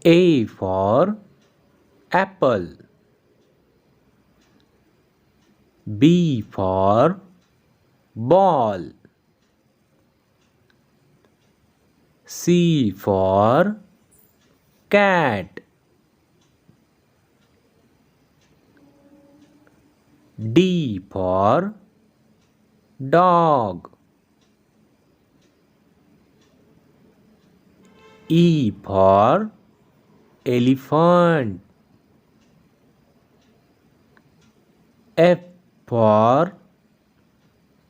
A for apple. B for ball. C for cat. D for dog. E for elephant. F for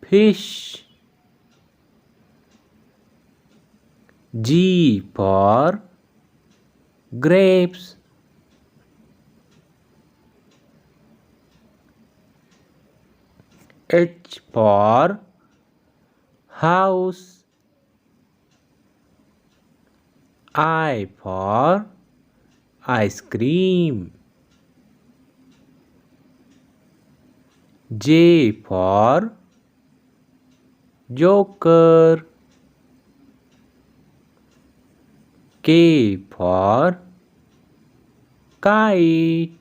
fish. G for grapes. H for house. I for ice cream. J for joker. K for kite.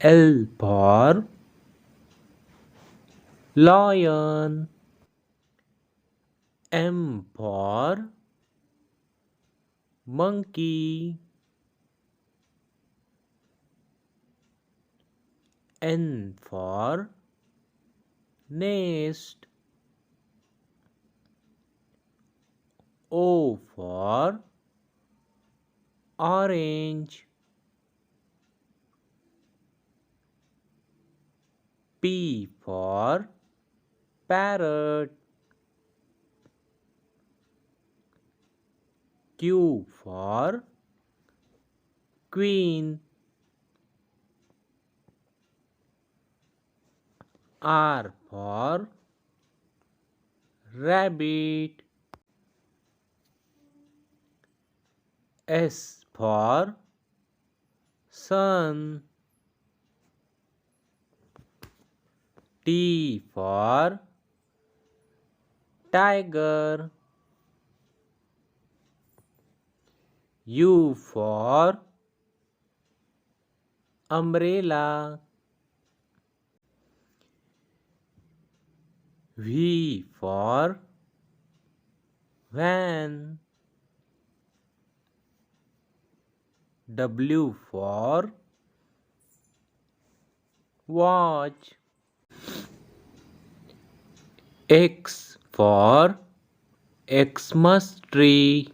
L for lion. M for monkey. N for nest. O for orange. P for parrot. Q for queen. R for rabbit. S for sun. T for tiger. U for umbrella. V for van. W for watch. X for Xmas tree.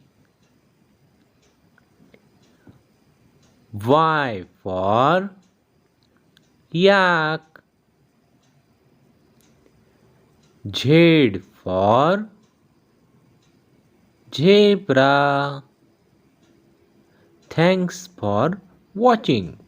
Y for yak. Z for zebra. Thanks for watching.